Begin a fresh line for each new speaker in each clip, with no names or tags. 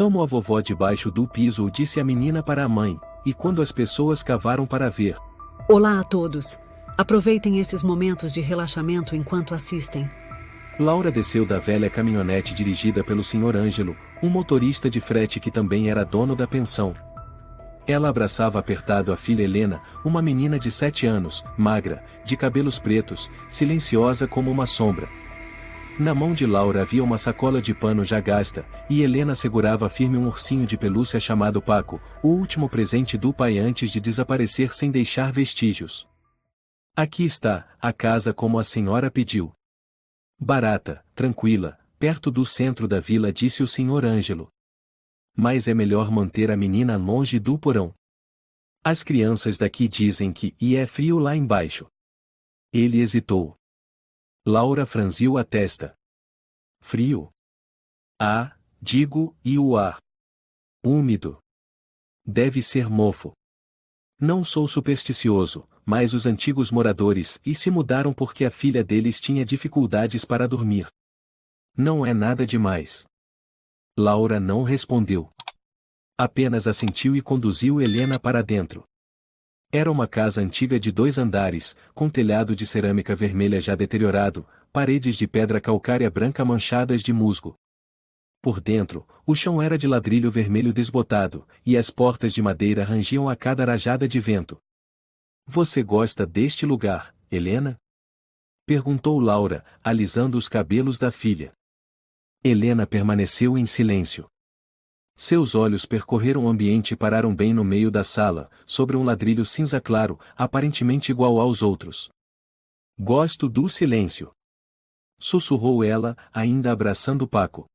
Amo a vovó debaixo do piso, disse a menina para a mãe, e quando as pessoas cavaram para ver.
Olá a todos. Aproveitem esses momentos de relaxamento enquanto assistem.
Laura desceu da velha caminhonete dirigida pelo Sr. Ângelo, um motorista de frete que também era dono da pensão. Ela abraçava apertado a filha Helena, uma menina de 7 anos, magra, de cabelos pretos, silenciosa como uma sombra. Na mão de Laura havia uma sacola de pano já gasta, e Helena segurava firme um ursinho de pelúcia chamado Paco, o último presente do pai antes de desaparecer sem deixar vestígios. Aqui está, a casa como a senhora pediu. Barata, tranquila, perto do centro da vila, disse o Sr. Ângelo. Mas é melhor manter a menina longe do porão. As crianças daqui dizem que é frio lá embaixo. Ele hesitou. Laura franziu a testa. Frio? Ah, digo, e o ar? Úmido. Deve ser mofo. Não sou supersticioso, mas os antigos moradores se mudaram porque a filha deles tinha dificuldades para dormir. Não é nada demais. Laura não respondeu. Apenas assentiu e conduziu Helena para dentro. Era uma casa antiga de 2 andares, com telhado de cerâmica vermelha já deteriorado, paredes de pedra calcária branca manchadas de musgo. Por dentro, o chão era de ladrilho vermelho desbotado, e as portas de madeira rangiam a cada rajada de vento. Você gosta deste lugar, Helena? Perguntou Laura, alisando os cabelos da filha. Helena permaneceu em silêncio. Seus olhos percorreram o ambiente e pararam bem no meio da sala, sobre um ladrilho cinza claro, aparentemente igual aos outros. Gosto do silêncio. Sussurrou ela, ainda abraçando Paco.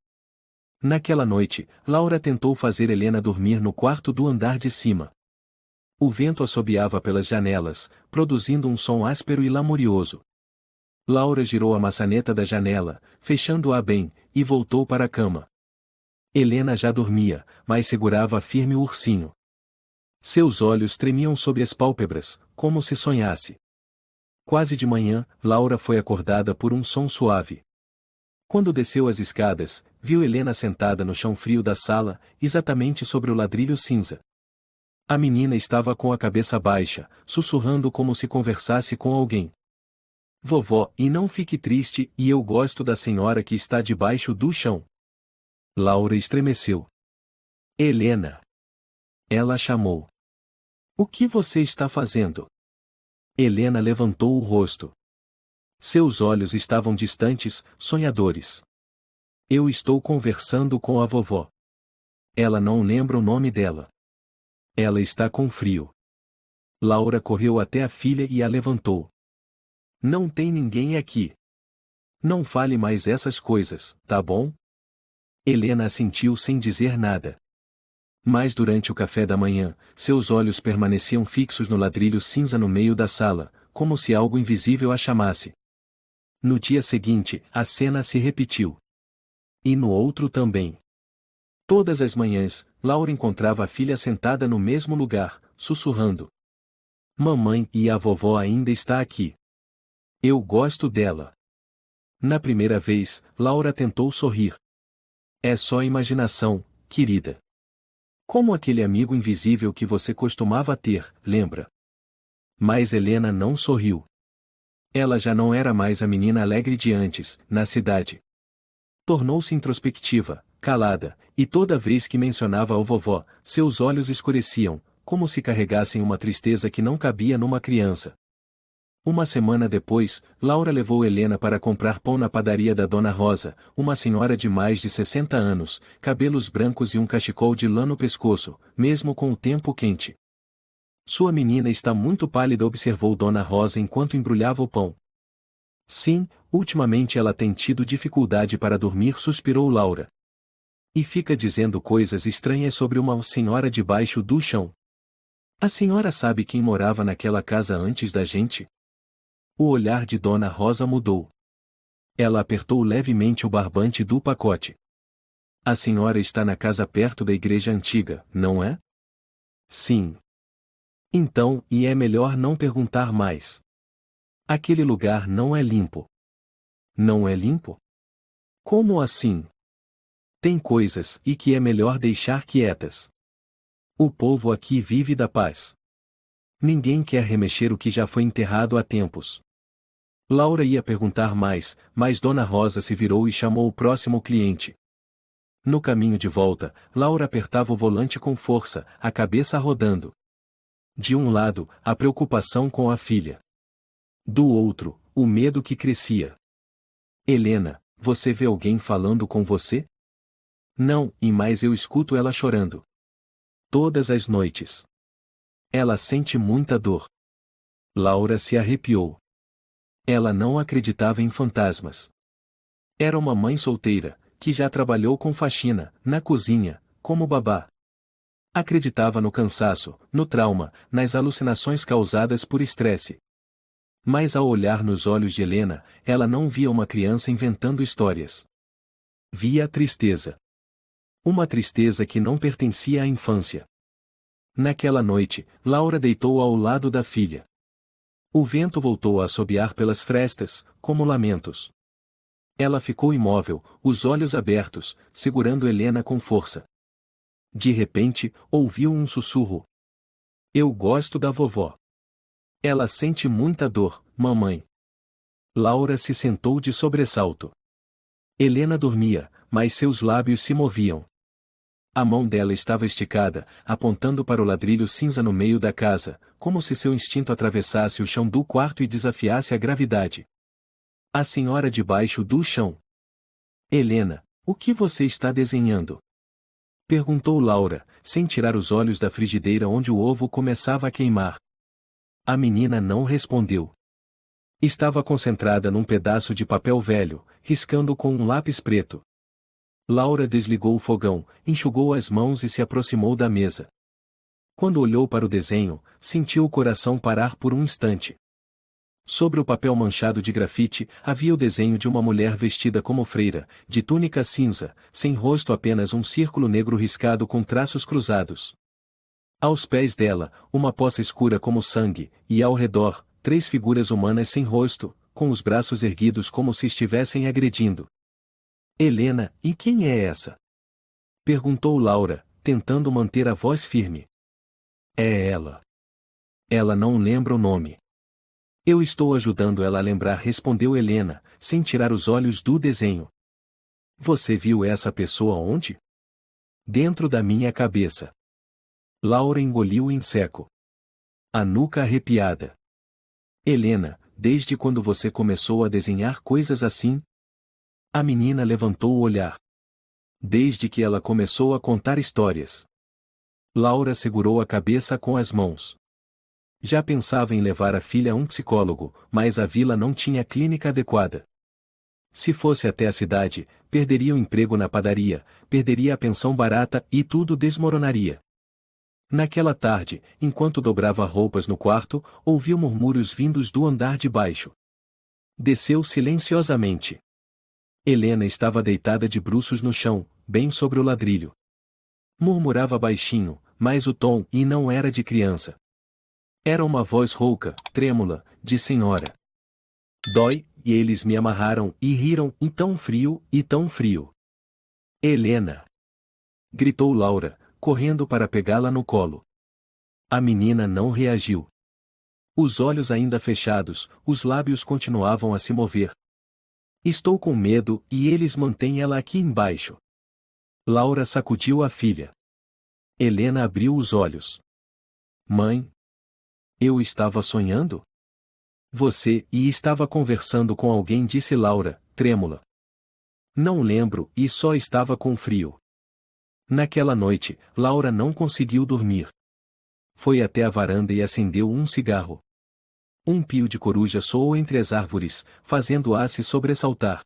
Naquela noite, Laura tentou fazer Helena dormir no quarto do andar de cima. O vento assobiava pelas janelas, produzindo um som áspero e lamurioso. Laura girou a maçaneta da janela, fechando-a bem, e voltou para a cama. Helena já dormia, mas segurava firme o ursinho. Seus olhos tremiam sob as pálpebras, como se sonhasse. Quase de manhã, Laura foi acordada por um som suave. Quando desceu as escadas, viu Helena sentada no chão frio da sala, exatamente sobre o ladrilho cinza. A menina estava com a cabeça baixa, sussurrando como se conversasse com alguém. Vovó, e não fique triste, e eu gosto da senhora que está debaixo do chão. Laura estremeceu. Helena! Ela chamou. O que você está fazendo? Helena levantou o rosto. Seus olhos estavam distantes, sonhadores. Eu estou conversando com a vovó. Ela não lembra o nome dela. Ela está com frio. Laura correu até a filha e a levantou. Não tem ninguém aqui. Não fale mais essas coisas, tá bom? Helena assentiu sem dizer nada. Mas durante o café da manhã, seus olhos permaneciam fixos no ladrilho cinza no meio da sala, como se algo invisível a chamasse. No dia seguinte, a cena se repetiu. E no outro também. Todas as manhãs, Laura encontrava a filha sentada no mesmo lugar, sussurrando. Mamãe, e a vovó ainda está aqui. Eu gosto dela. Na primeira vez, Laura tentou sorrir. É só imaginação, querida. Como aquele amigo invisível que você costumava ter, lembra? Mas Helena não sorriu. Ela já não era mais a menina alegre de antes, na cidade. Tornou-se introspectiva, calada, e toda vez que mencionava a vovó, seus olhos escureciam, como se carregassem uma tristeza que não cabia numa criança. Uma semana depois, Laura levou Helena para comprar pão na padaria da Dona Rosa, uma senhora de mais de 60 anos, cabelos brancos e um cachecol de lã no pescoço, mesmo com o tempo quente. Sua menina está muito pálida, observou Dona Rosa enquanto embrulhava o pão. Sim, ultimamente ela tem tido dificuldade para dormir, suspirou Laura. E fica dizendo coisas estranhas sobre uma senhora debaixo do chão. A senhora sabe quem morava naquela casa antes da gente? O olhar de Dona Rosa mudou. Ela apertou levemente o barbante do pacote. A senhora está na casa perto da igreja antiga, não é? Sim. Então, e é melhor não perguntar mais. Aquele lugar não é limpo. Não é limpo? Como assim? Tem coisas e que é melhor deixar quietas. O povo aqui vive da paz. Ninguém quer remexer o que já foi enterrado há tempos. Laura ia perguntar mais, mas Dona Rosa se virou e chamou o próximo cliente. No caminho de volta, Laura apertava o volante com força, a cabeça rodando. De um lado, a preocupação com a filha. Do outro, o medo que crescia. Helena, você vê alguém falando com você? Não, e mais eu escuto ela chorando. Todas as noites. Ela sente muita dor. Laura se arrepiou. Ela não acreditava em fantasmas. Era uma mãe solteira, que já trabalhou com faxina, na cozinha, como babá. Acreditava no cansaço, no trauma, nas alucinações causadas por estresse. Mas ao olhar nos olhos de Helena, ela não via uma criança inventando histórias. Via a tristeza. Uma tristeza que não pertencia à infância. Naquela noite, Laura deitou ao lado da filha. O vento voltou a assobiar pelas frestas, como lamentos. Ela ficou imóvel, os olhos abertos, segurando Helena com força. De repente, ouviu um sussurro. Eu gosto da vovó. Ela sente muita dor, mamãe. Laura se sentou de sobressalto. Helena dormia, mas seus lábios se moviam. A mão dela estava esticada, apontando para o ladrilho cinza no meio da casa, como se seu instinto atravessasse o chão do quarto e desafiasse a gravidade. A senhora debaixo do chão. Helena, o que você está desenhando? Perguntou Laura, sem tirar os olhos da frigideira onde o ovo começava a queimar. A menina não respondeu. Estava concentrada num pedaço de papel velho, riscando com um lápis preto. Laura desligou o fogão, enxugou as mãos e se aproximou da mesa. Quando olhou para o desenho, sentiu o coração parar por um instante. Sobre o papel manchado de grafite, havia o desenho de uma mulher vestida como freira, de túnica cinza, sem rosto, apenas um círculo negro riscado com traços cruzados. Aos pés dela, uma poça escura como sangue, e ao redor, 3 figuras humanas sem rosto, com os braços erguidos como se estivessem agredindo. Helena, e quem é essa? Perguntou Laura, tentando manter a voz firme. É ela. Ela não lembra o nome. Eu estou ajudando ela a lembrar, respondeu Helena, sem tirar os olhos do desenho. Você viu essa pessoa onde? Dentro da minha cabeça. Laura engoliu em seco. A nuca arrepiada. Helena, desde quando você começou a desenhar coisas assim? A menina levantou o olhar. Desde que ela começou a contar histórias. Laura segurou a cabeça com as mãos. Já pensava em levar a filha a um psicólogo, mas a vila não tinha clínica adequada. Se fosse até a cidade, perderia o emprego na padaria, perderia a pensão barata e tudo desmoronaria. Naquela tarde, enquanto dobrava roupas no quarto, ouviu murmúrios vindos do andar de baixo. Desceu silenciosamente. Helena estava deitada de bruços no chão, bem sobre o ladrilho. Murmurava baixinho, mas o tom e não era de criança. Era uma voz rouca, trêmula, de senhora. Dói, e eles me amarraram e riram, e tão frio, e tão frio. Helena! Gritou Laura, correndo para pegá-la no colo. A menina não reagiu. Os olhos ainda fechados, os lábios continuavam a se mover. Estou com medo, e eles mantêm ela aqui embaixo. Laura sacudiu a filha. Helena abriu os olhos. Mãe? Eu estava sonhando? Você estava conversando com alguém, disse Laura, trêmula. Não lembro, e só estava com frio. Naquela noite, Laura não conseguiu dormir. Foi até a varanda e acendeu um cigarro. Um pio de coruja soou entre as árvores, fazendo-a se sobressaltar.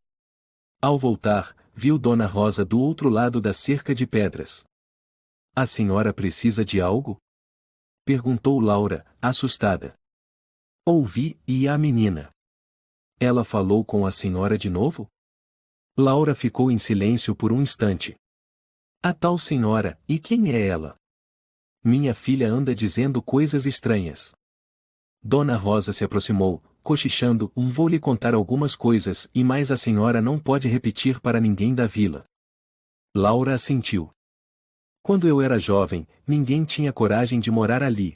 Ao voltar, viu Dona Rosa do outro lado da cerca de pedras. A senhora precisa de algo? Perguntou Laura, assustada. Ouvi, e a menina? Ela falou com a senhora de novo? Laura ficou em silêncio por um instante. A tal senhora, e quem é ela? Minha filha anda dizendo coisas estranhas. Dona Rosa se aproximou, cochichando, vou lhe contar algumas coisas, e mais a senhora não pode repetir para ninguém da vila. Laura assentiu. Quando eu era jovem, ninguém tinha coragem de morar ali.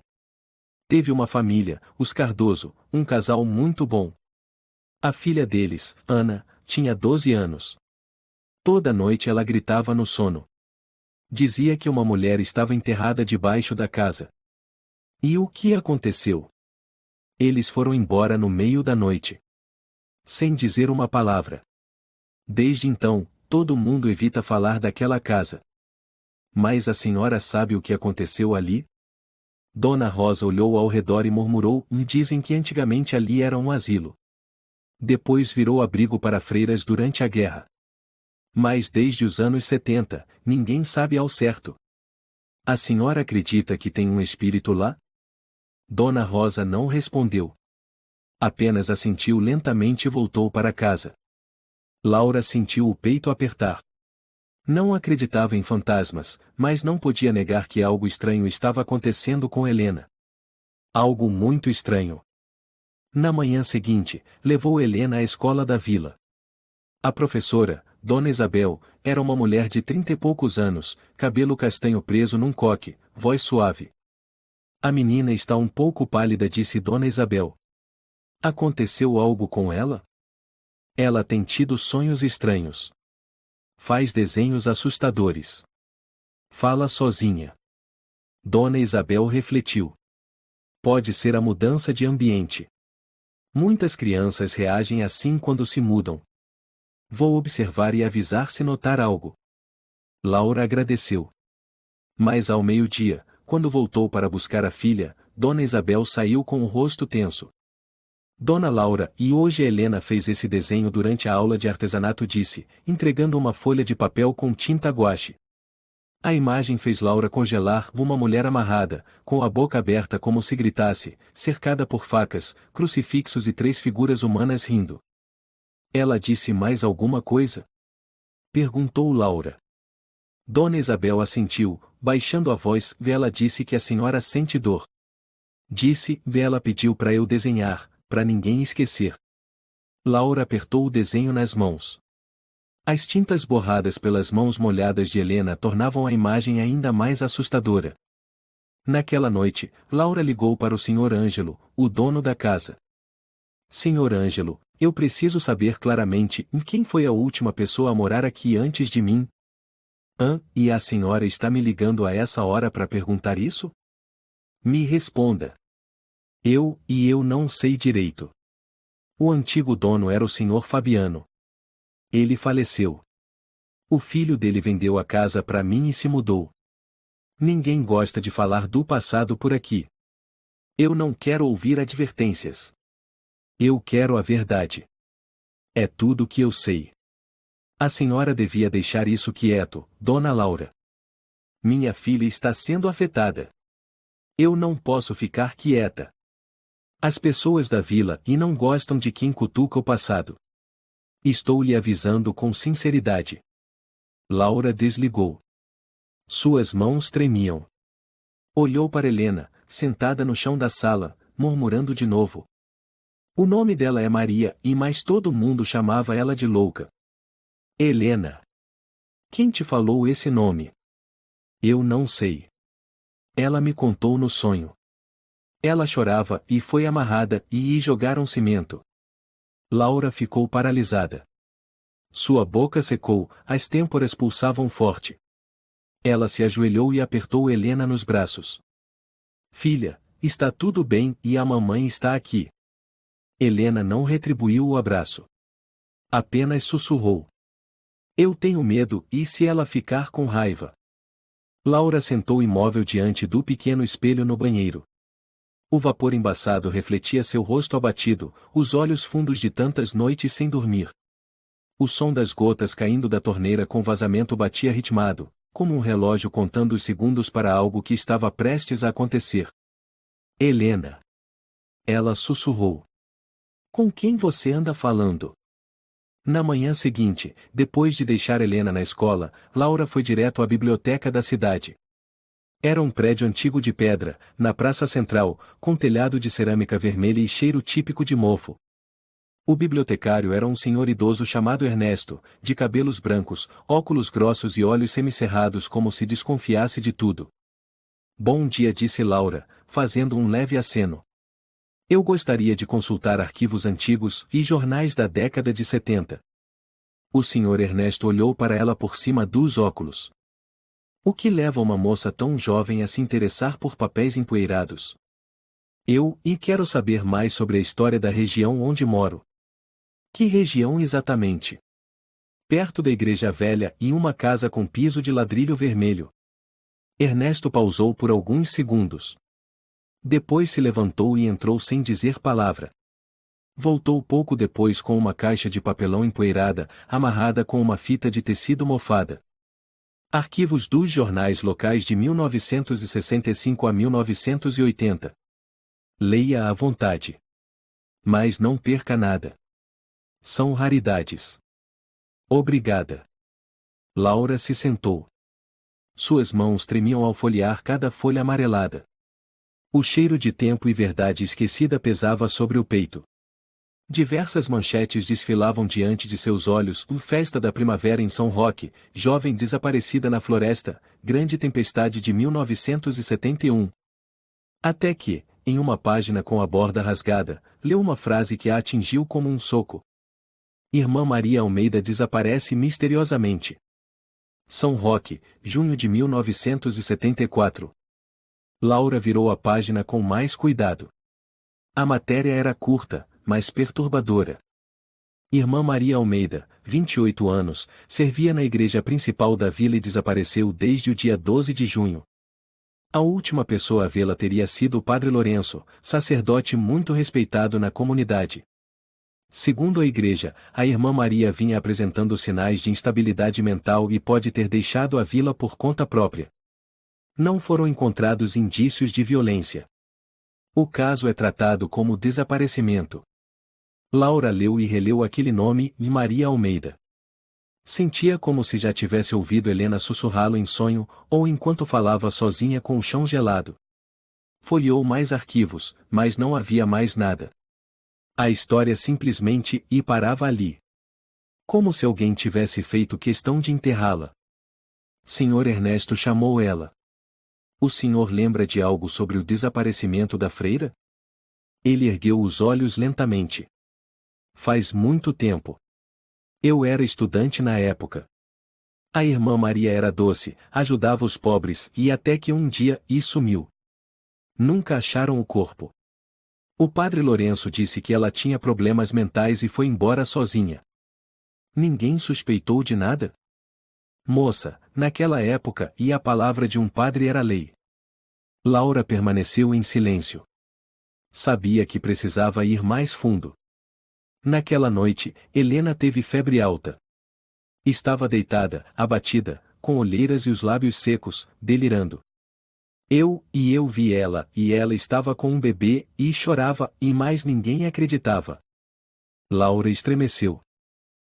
Teve uma família, os Cardoso, um casal muito bom. A filha deles, Ana, tinha 12 anos. Toda noite ela gritava no sono. Dizia que uma mulher estava enterrada debaixo da casa. E o que aconteceu? Eles foram embora no meio da noite. Sem dizer uma palavra. Desde então, todo mundo evita falar daquela casa. Mas a senhora sabe o que aconteceu ali? Dona Rosa olhou ao redor e murmurou: dizem que antigamente ali era um asilo. Depois virou abrigo para freiras durante a guerra. Mas desde os anos 70, ninguém sabe ao certo. A senhora acredita que tem um espírito lá? Dona Rosa não respondeu. Apenas assentiu lentamente e voltou para casa. Laura sentiu o peito apertar. Não acreditava em fantasmas, mas não podia negar que algo estranho estava acontecendo com Helena. Algo muito estranho. Na manhã seguinte, levou Helena à escola da vila. A professora, Dona Isabel, era uma mulher de 30 e poucos anos, cabelo castanho preso num coque, voz suave. A menina está um pouco pálida, disse Dona Isabel. Aconteceu algo com ela? Ela tem tido sonhos estranhos. Faz desenhos assustadores. Fala sozinha. Dona Isabel refletiu. Pode ser a mudança de ambiente. Muitas crianças reagem assim quando se mudam. Vou observar e avisar se notar algo. Laura agradeceu. Mas ao meio-dia, quando voltou para buscar a filha, Dona Isabel saiu com o rosto tenso. Dona Laura, e hoje Helena fez esse desenho durante a aula de artesanato, disse, entregando uma folha de papel com tinta guache. A imagem fez Laura congelar. Uma mulher amarrada, com a boca aberta como se gritasse, cercada por facas, crucifixos e 3 figuras humanas rindo. Ela disse mais alguma coisa? Perguntou Laura. Dona Isabel assentiu, baixando a voz. Ela disse que a senhora sente dor. Disse, ela pediu para eu desenhar, para ninguém esquecer. Laura apertou o desenho nas mãos. As tintas borradas pelas mãos molhadas de Helena tornavam a imagem ainda mais assustadora. Naquela noite, Laura ligou para o Sr. Ângelo, o dono da casa. Sr. Ângelo, eu preciso saber claramente quem foi a última pessoa a morar aqui antes de mim. E a senhora está me ligando a essa hora para perguntar isso? Me responda. Eu não sei direito. O antigo dono era o Sr. Fabiano. Ele faleceu. O filho dele vendeu a casa para mim e se mudou. Ninguém gosta de falar do passado por aqui. Eu não quero ouvir advertências. Eu quero a verdade. É tudo o que eu sei. A senhora devia deixar isso quieto, Dona Laura. Minha filha está sendo afetada. Eu não posso ficar quieta. As pessoas da vila não gostam de quem cutuca o passado. Estou lhe avisando com sinceridade. Laura desligou. Suas mãos tremiam. Olhou para Helena, sentada no chão da sala, murmurando de novo. O nome dela é Maria, mas todo mundo chamava ela de louca. Helena. Quem te falou esse nome? Eu não sei. Ela me contou no sonho. Ela chorava e foi amarrada e jogaram cimento. Laura ficou paralisada. Sua boca secou, as têmporas pulsavam forte. Ela se ajoelhou e apertou Helena nos braços. Filha, está tudo bem e a mamãe está aqui. Helena não retribuiu o abraço. Apenas sussurrou. Eu tenho medo, e se ela ficar com raiva? Laura sentou imóvel diante do pequeno espelho no banheiro. O vapor embaçado refletia seu rosto abatido, os olhos fundos de tantas noites sem dormir. O som das gotas caindo da torneira com vazamento batia ritmado, como um relógio contando os segundos para algo que estava prestes a acontecer. Helena. Ela sussurrou. Com quem você anda falando? Na manhã seguinte, depois de deixar Helena na escola, Laura foi direto à biblioteca da cidade. Era um prédio antigo de pedra, na praça central, com telhado de cerâmica vermelha e cheiro típico de mofo. O bibliotecário era um senhor idoso chamado Ernesto, de cabelos brancos, óculos grossos e olhos semicerrados como se desconfiasse de tudo. Bom dia, disse Laura, fazendo um leve aceno. Eu gostaria de consultar arquivos antigos e jornais da década de 70. O senhor Ernesto olhou para ela por cima dos óculos. O que leva uma moça tão jovem a se interessar por papéis empoeirados? E quero saber mais sobre a história da região onde moro. Que região exatamente? Perto da Igreja Velha e uma casa com piso de ladrilho vermelho. Ernesto pausou por alguns segundos. Depois se levantou e entrou sem dizer palavra. Voltou pouco depois com uma caixa de papelão empoeirada, amarrada com uma fita de tecido mofada. Arquivos dos jornais locais de 1965 a 1980. Leia à vontade. Mas não perca nada. São raridades. Obrigada. Laura se sentou. Suas mãos tremiam ao folhear cada folha amarelada. O cheiro de tempo e verdade esquecida pesava sobre o peito. Diversas manchetes desfilavam diante de seus olhos: Festa da Primavera em São Roque, jovem desaparecida na floresta, grande tempestade de 1971. Até que, em uma página com a borda rasgada, leu uma frase que a atingiu como um soco. Irmã Maria Almeida desaparece misteriosamente. São Roque, junho de 1974. Laura virou a página com mais cuidado. A matéria era curta, mas perturbadora. Irmã Maria Almeida, 28 anos, servia na igreja principal da vila e desapareceu desde o dia 12 de junho. A última pessoa a vê-la teria sido o padre Lourenço, sacerdote muito respeitado na comunidade. Segundo a igreja, a irmã Maria vinha apresentando sinais de instabilidade mental e pode ter deixado a vila por conta própria. Não foram encontrados indícios de violência. O caso é tratado como desaparecimento. Laura leu e releu aquele nome, de Maria Almeida. Sentia como se já tivesse ouvido Helena sussurrá-lo em sonho, ou enquanto falava sozinha com o chão gelado. Folheou mais arquivos, mas não havia mais nada. A história simplesmente parava ali. Como se alguém tivesse feito questão de enterrá-la. Senhor Ernesto chamou ela. O senhor lembra de algo sobre o desaparecimento da freira? Ele ergueu os olhos lentamente. Faz muito tempo. Eu era estudante na época. A irmã Maria era doce, ajudava os pobres e até que um dia sumiu. Nunca acharam o corpo. O padre Lourenço disse que ela tinha problemas mentais e foi embora sozinha. Ninguém suspeitou de nada? Moça, naquela época a palavra de um padre era lei. Laura permaneceu em silêncio. Sabia que precisava ir mais fundo. Naquela noite, Helena teve febre alta. Estava deitada, abatida, com olheiras e os lábios secos, delirando. Eu vi ela, e ela estava com um bebê, e chorava, e mais ninguém acreditava. Laura estremeceu.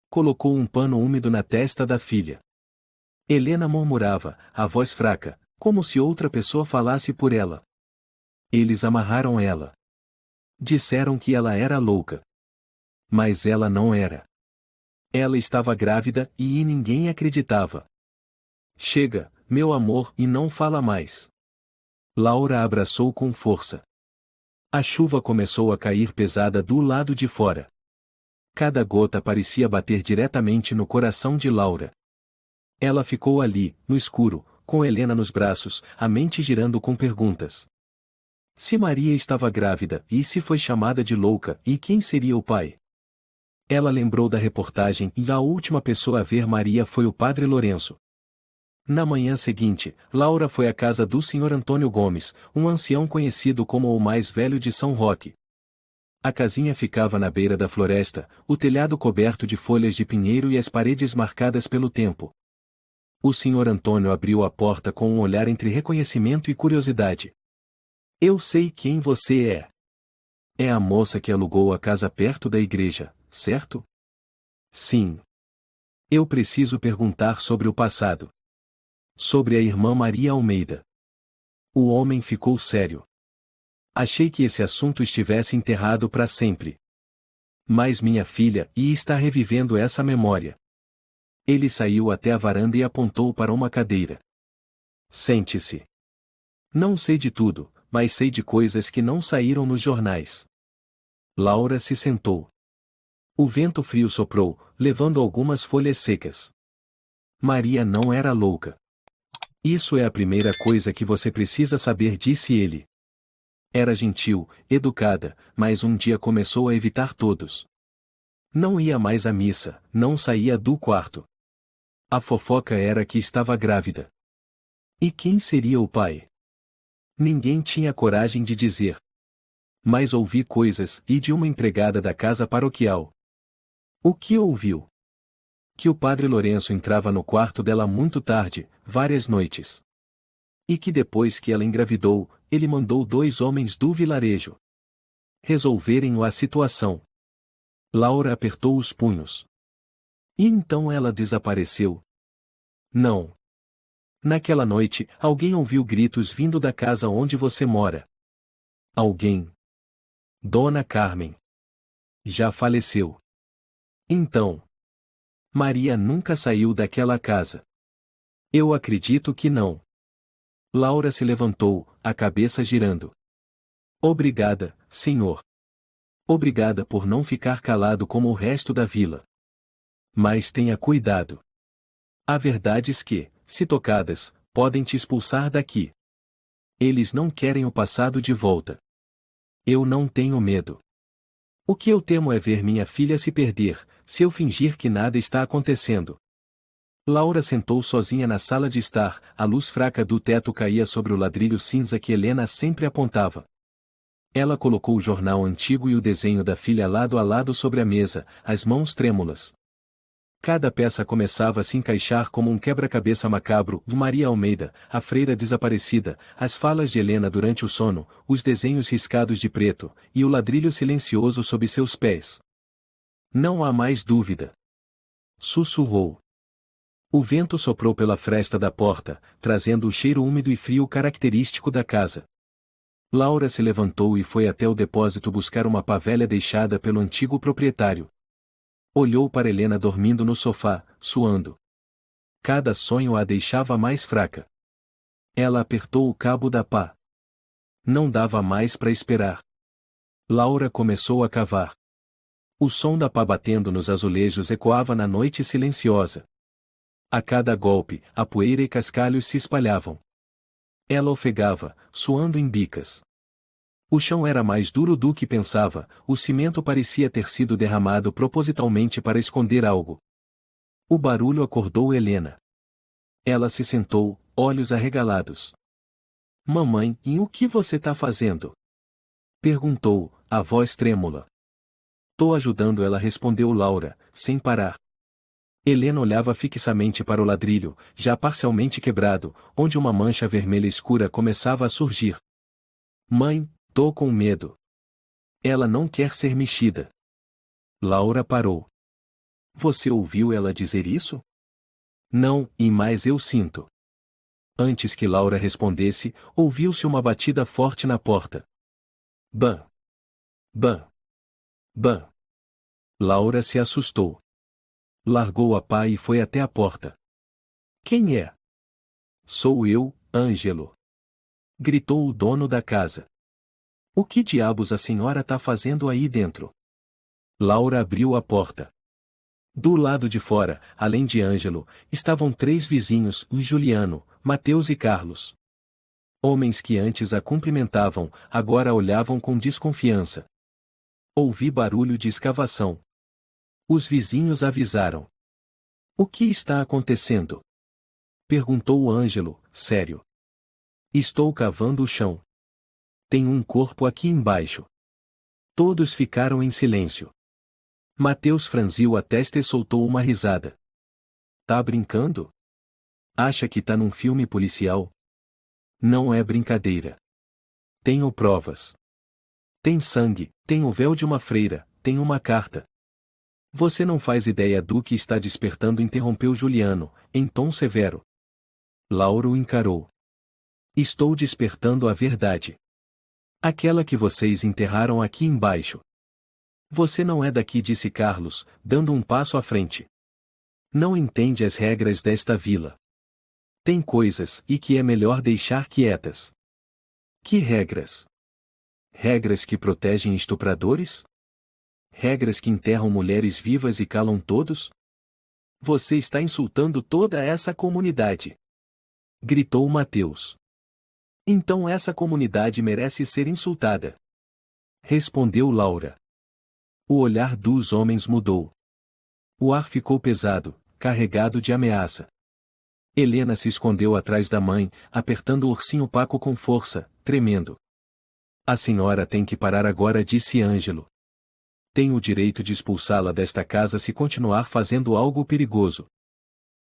Colocou um pano úmido na testa da filha. Helena murmurava, a voz fraca, como se outra pessoa falasse por ela. Eles amarraram ela. Disseram que ela era louca. Mas ela não era. Ela estava grávida e ninguém acreditava. Chega, meu amor, e não fala mais. Laura a abraçou com força. A chuva começou a cair pesada do lado de fora. Cada gota parecia bater diretamente no coração de Laura. Ela ficou ali, no escuro, com Helena nos braços, a mente girando com perguntas. Se Maria estava grávida, e se foi chamada de louca, e quem seria o pai? Ela lembrou da reportagem e a última pessoa a ver Maria foi o padre Lourenço. Na manhã seguinte, Laura foi à casa do Sr. Antônio Gomes, um ancião conhecido como o mais velho de São Roque. A casinha ficava na beira da floresta, o telhado coberto de folhas de pinheiro e as paredes marcadas pelo tempo. O Sr. Antônio abriu a porta com um olhar entre reconhecimento e curiosidade. Eu sei quem você é. É a moça que alugou a casa perto da igreja, certo? Sim. Eu preciso perguntar sobre o passado. Sobre a irmã Maria Almeida. O homem ficou sério. Achei que esse assunto estivesse enterrado para sempre. Mas minha filha, e está revivendo essa memória. Ele saiu até a varanda e apontou para uma cadeira. Sente-se. Não sei de tudo, mas sei de coisas que não saíram nos jornais. Laura se sentou. O vento frio soprou, levando algumas folhas secas. Maria não era louca. Isso é a primeira coisa que você precisa saber, disse ele. Era gentil, educada, mas um dia começou a evitar todos. Não ia mais à missa, não saía do quarto. A fofoca era que estava grávida. E quem seria o pai? Ninguém tinha coragem de dizer. Mas ouvi coisas, e de uma empregada da casa paroquial. O que ouviu? Que o padre Lourenço entrava no quarto dela muito tarde, várias noites. E que depois que ela engravidou, ele mandou 2 homens do vilarejo resolverem a situação. Laura apertou os punhos. E então ela desapareceu? Não. Naquela noite, alguém ouviu gritos vindo da casa onde você mora. Alguém. Dona Carmen. Já faleceu. Então. Maria nunca saiu daquela casa. Eu acredito que não. Laura se levantou, a cabeça girando. Obrigada, senhor. Obrigada por não ficar calado como o resto da vila. Mas tenha cuidado. Há verdades que, se tocadas, podem te expulsar daqui. Eles não querem o passado de volta. Eu não tenho medo. O que eu temo é ver minha filha se perder, se eu fingir que nada está acontecendo. Laura sentou sozinha na sala de estar, a luz fraca do teto caía sobre o ladrilho cinza que Helena sempre apontava. Ela colocou o jornal antigo e o desenho da filha lado a lado sobre a mesa, as mãos trêmulas. Cada peça começava a se encaixar como um quebra-cabeça macabro, de Maria Almeida, a freira desaparecida, as falas de Helena durante o sono, os desenhos riscados de preto, e o ladrilho silencioso sob seus pés. Não há mais dúvida. Sussurrou. O vento soprou pela fresta da porta, trazendo o cheiro úmido e frio característico da casa. Laura se levantou e foi até o depósito buscar uma pá velha deixada pelo antigo proprietário. Olhou para Helena dormindo no sofá, suando. Cada sonho a deixava mais fraca. Ela apertou o cabo da pá. Não dava mais para esperar. Laura começou a cavar. O som da pá batendo nos azulejos ecoava na noite silenciosa. A cada golpe, a poeira e cascalhos se espalhavam. Ela ofegava, suando em bicas. O chão era mais duro do que pensava, o cimento parecia ter sido derramado propositalmente para esconder algo. O barulho acordou Helena. Ela se sentou, olhos arregalados. Mamãe, e o que você tá fazendo? Perguntou, a voz trêmula. Tô ajudando ela, respondeu Laura, sem parar. Helena olhava fixamente para o ladrilho, já parcialmente quebrado, onde uma mancha vermelha escura começava a surgir. Mãe, tô com medo. Ela não quer ser mexida. Laura parou. Você ouviu ela dizer isso? Não, e mais eu sinto. Antes que Laura respondesse, ouviu-se uma batida forte na porta. Bam! Bam! Bam! Laura se assustou. Largou a pá e foi até a porta. Quem é? Sou eu, Ângelo. Gritou o dono da casa. O que diabos a senhora tá fazendo aí dentro? Laura abriu a porta. Do lado de fora, além de Ângelo, estavam 3 vizinhos, o Juliano, Mateus e Carlos. Homens que antes a cumprimentavam, agora a olhavam com desconfiança. Ouvi barulho de escavação. Os vizinhos avisaram. O que está acontecendo? Perguntou Ângelo, sério. Estou cavando o chão. Tem um corpo aqui embaixo. Todos ficaram em silêncio. Mateus franziu a testa e soltou uma risada. Tá brincando? Acha que tá num filme policial? Não é brincadeira. Tenho provas. Tem sangue, tem o véu de uma freira, tem uma carta. Você não faz ideia do que está despertando, interrompeu Juliano, em tom severo. Laura o encarou. Estou despertando a verdade. Aquela que vocês enterraram aqui embaixo. Você não é daqui, disse Carlos, dando um passo à frente. Não entende as regras desta vila. Tem coisas e que é melhor deixar quietas. Que regras? Regras que protegem estupradores? Regras que enterram mulheres vivas e calam todos? Você está insultando toda essa comunidade. Gritou Mateus. Então essa comunidade merece ser insultada. Respondeu Laura. O olhar dos homens mudou. O ar ficou pesado, carregado de ameaça. Helena se escondeu atrás da mãe, apertando o ursinho Paco com força, tremendo. A senhora tem que parar agora, disse Ângelo. Tenho o direito de expulsá-la desta casa se continuar fazendo algo perigoso.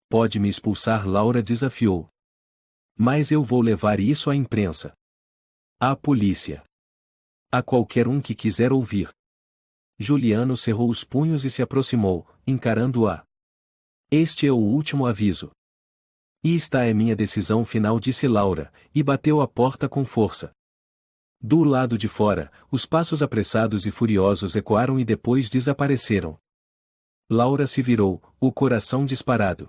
Pode me expulsar, Laura desafiou. Mas eu vou levar isso à imprensa. À polícia. A qualquer um que quiser ouvir. Juliano cerrou os punhos e se aproximou, encarando-a. Este é o último aviso. E esta é minha decisão final, disse Laura, e bateu a porta com força. Do lado de fora, os passos apressados e furiosos ecoaram e depois desapareceram. Laura se virou, o coração disparado.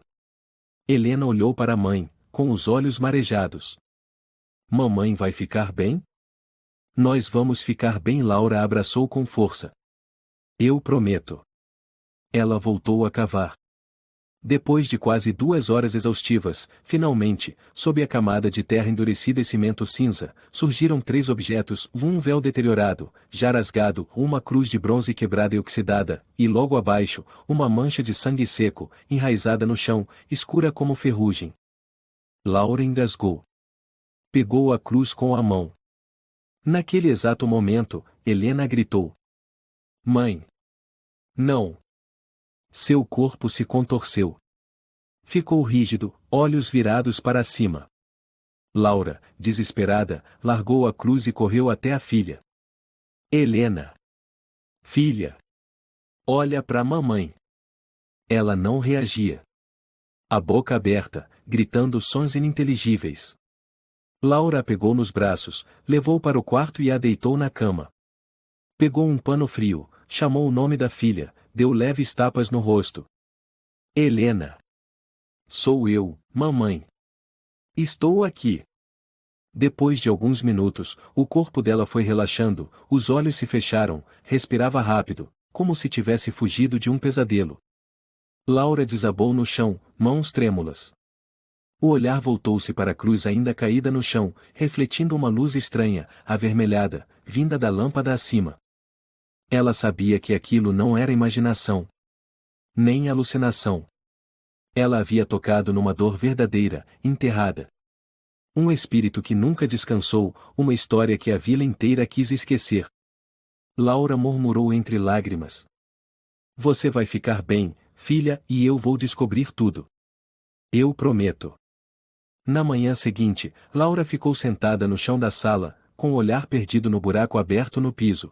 Helena olhou para a mãe, com os olhos marejados. Mamãe vai ficar bem? Nós vamos ficar bem, Laura abraçou com força. Eu prometo. Ela voltou a cavar. Depois de quase 2 horas exaustivas, finalmente, sob a camada de terra endurecida e cimento cinza, surgiram 3 objetos: um véu deteriorado, já rasgado, uma cruz de bronze quebrada e oxidada, e logo abaixo, uma mancha de sangue seco, enraizada no chão, escura como ferrugem. Laura engasgou. Pegou a cruz com a mão. Naquele exato momento, Helena gritou. Mãe! Não! Seu corpo se contorceu. Ficou rígido, olhos virados para cima. Laura, desesperada, largou a cruz e correu até a filha. Helena! Filha! Olha para mamãe! Ela não reagia. A boca aberta, gritando sons ininteligíveis. Laura a pegou nos braços, levou para o quarto e a deitou na cama. Pegou um pano frio, chamou o nome da filha, deu leves tapas no rosto. Helena! Sou eu, mamãe. Estou aqui. Depois de alguns minutos, o corpo dela foi relaxando, os olhos se fecharam, respirava rápido, como se tivesse fugido de um pesadelo. Laura desabou no chão, mãos trêmulas. O olhar voltou-se para a cruz ainda caída no chão, refletindo uma luz estranha, avermelhada, vinda da lâmpada acima. Ela sabia que aquilo não era imaginação. Nem alucinação. Ela havia tocado numa dor verdadeira, enterrada. Um espírito que nunca descansou, uma história que a vila inteira quis esquecer. Laura murmurou entre lágrimas. Você vai ficar bem, filha, e eu vou descobrir tudo. Eu prometo. Na manhã seguinte, Laura ficou sentada no chão da sala, com o olhar perdido no buraco aberto no piso.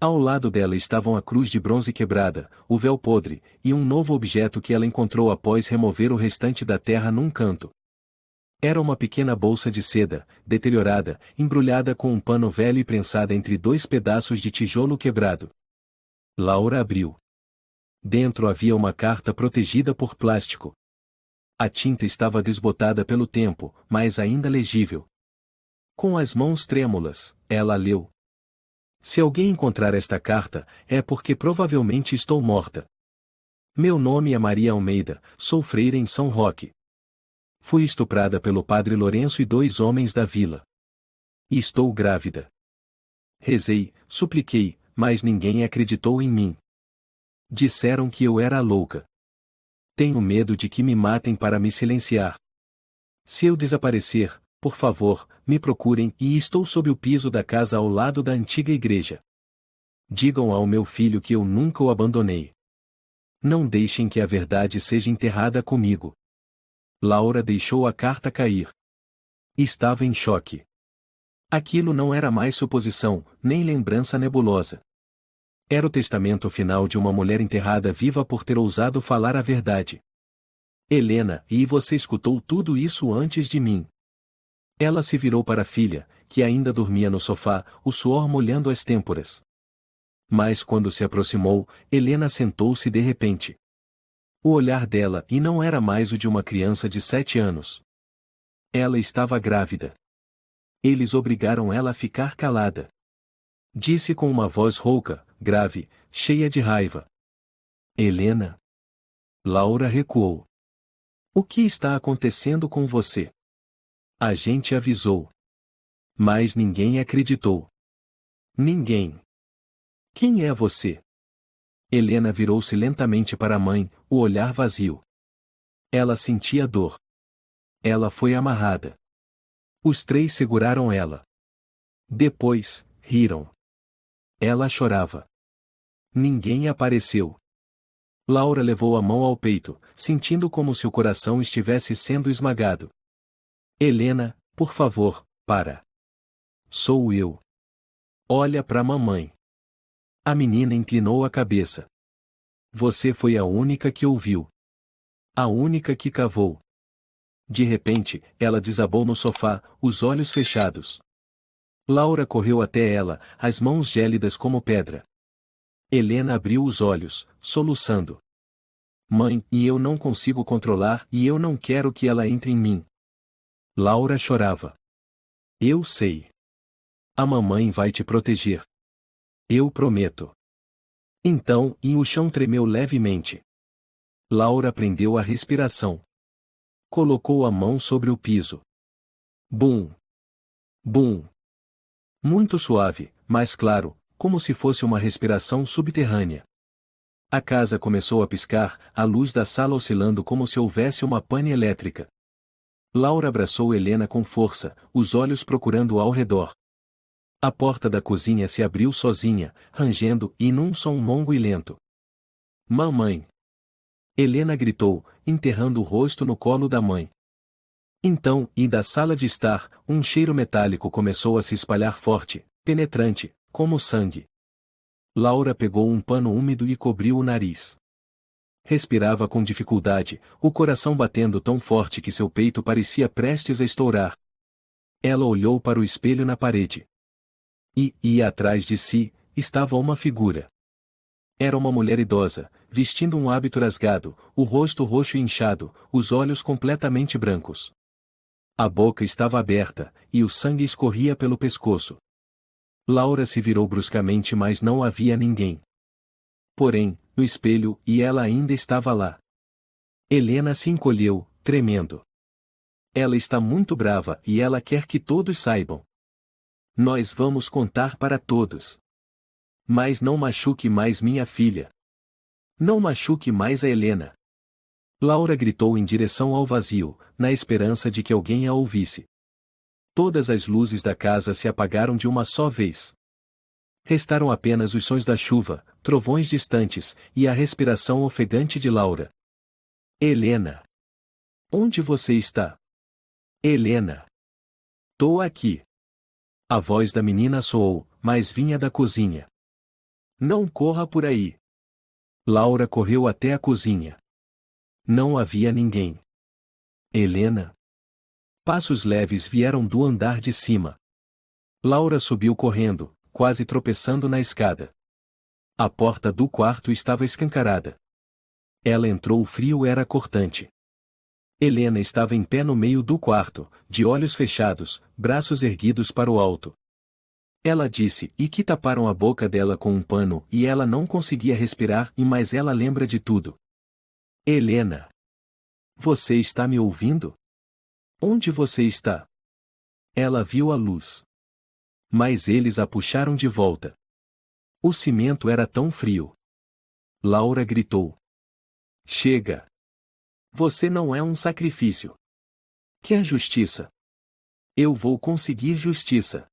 Ao lado dela estavam a cruz de bronze quebrada, o véu podre, e um novo objeto que ela encontrou após remover o restante da terra num canto. Era uma pequena bolsa de seda, deteriorada, embrulhada com um pano velho e prensada entre 2 pedaços de tijolo quebrado. Laura abriu. Dentro havia uma carta protegida por plástico. A tinta estava desbotada pelo tempo, mas ainda legível. Com as mãos trêmulas, ela leu. Se alguém encontrar esta carta, é porque provavelmente estou morta. Meu nome é Maria Almeida, sou freira em São Roque. Fui estuprada pelo padre Lourenço e 2 homens da vila. E estou grávida. Rezei, supliquei, mas ninguém acreditou em mim. Disseram que eu era louca. Tenho medo de que me matem para me silenciar. Se eu desaparecer, por favor, me procurem, e estou sob o piso da casa ao lado da antiga igreja. Digam ao meu filho que eu nunca o abandonei. Não deixem que a verdade seja enterrada comigo. Laura deixou a carta cair. Estava em choque. Aquilo não era mais suposição, nem lembrança nebulosa. Era o testamento final de uma mulher enterrada viva por ter ousado falar a verdade. Helena, e você escutou tudo isso antes de mim. Ela se virou para a filha, que ainda dormia no sofá, o suor molhando as têmporas. Mas quando se aproximou, Helena sentou-se de repente. O olhar dela e não era mais o de uma criança de 7 anos. Ela estava grávida. Eles obrigaram ela a ficar calada. Disse com uma voz rouca, grave, cheia de raiva. Helena. Laura recuou. O que está acontecendo com você? A gente avisou. Mas ninguém acreditou. Ninguém. Quem é você? Helena virou-se lentamente para a mãe, o olhar vazio. Ela sentia dor. Ela foi amarrada. Os 3 seguraram ela. Depois, riram. Ela chorava. Ninguém apareceu. Laura levou a mão ao peito, sentindo como se o coração estivesse sendo esmagado. Helena, por favor, para. Sou eu. Olha para mamãe. A menina inclinou a cabeça. Você foi a única que ouviu. A única que cavou. De repente, ela desabou no sofá, os olhos fechados. Laura correu até ela, as mãos gélidas como pedra. Helena abriu os olhos, soluçando. Mãe, e eu não consigo controlar e eu não quero que ela entre em mim. Laura chorava. Eu sei. A mamãe vai te proteger. Eu prometo. Então, e o chão tremeu levemente. Laura prendeu a respiração. Colocou a mão sobre o piso. Bum! Bum! Muito suave, mas claro, como se fosse uma respiração subterrânea. A casa começou a piscar, a luz da sala oscilando como se houvesse uma pane elétrica. Laura abraçou Helena com força, os olhos procurando ao redor. A porta da cozinha se abriu sozinha, rangendo e num som longo e lento. Mamãe! Helena gritou, enterrando o rosto no colo da mãe. Então, e da sala de estar, um cheiro metálico começou a se espalhar forte, penetrante, como sangue. Laura pegou um pano úmido e cobriu o nariz. Respirava com dificuldade, o coração batendo tão forte que seu peito parecia prestes a estourar. Ela olhou para o espelho na parede. E atrás de si, estava uma figura. Era uma mulher idosa, vestindo um hábito rasgado, o rosto roxo e inchado, os olhos completamente brancos. A boca estava aberta, e o sangue escorria pelo pescoço. Laura se virou bruscamente, mas não havia ninguém. Porém, no espelho, e ela ainda estava lá. Helena se encolheu, tremendo. Ela está muito brava e ela quer que todos saibam. Nós vamos contar para todos. Mas não machuque mais minha filha. Não machuque mais a Helena. Laura gritou em direção ao vazio, na esperança de que alguém a ouvisse. Todas as luzes da casa se apagaram de uma só vez. Restaram apenas os sons da chuva, trovões distantes, e a respiração ofegante de Laura. Helena! Onde você está? Helena! Tô aqui. A voz da menina soou, mas vinha da cozinha. Não corra por aí. Laura correu até a cozinha. Não havia ninguém. Helena? Passos leves vieram do andar de cima. Laura subiu correndo, quase tropeçando na escada. A porta do quarto estava escancarada. Ela entrou, o frio era cortante. Helena estava em pé no meio do quarto, de olhos fechados, braços erguidos para o alto. Ela disse, e que taparam a boca dela com um pano, e ela não conseguia respirar, mas ela lembra de tudo. Helena! Você está me ouvindo? Onde você está? Ela viu a luz. Mas eles a puxaram de volta. O cimento era tão frio. Laura gritou. Chega! Você não é um sacrifício. Quer justiça? Eu vou conseguir justiça.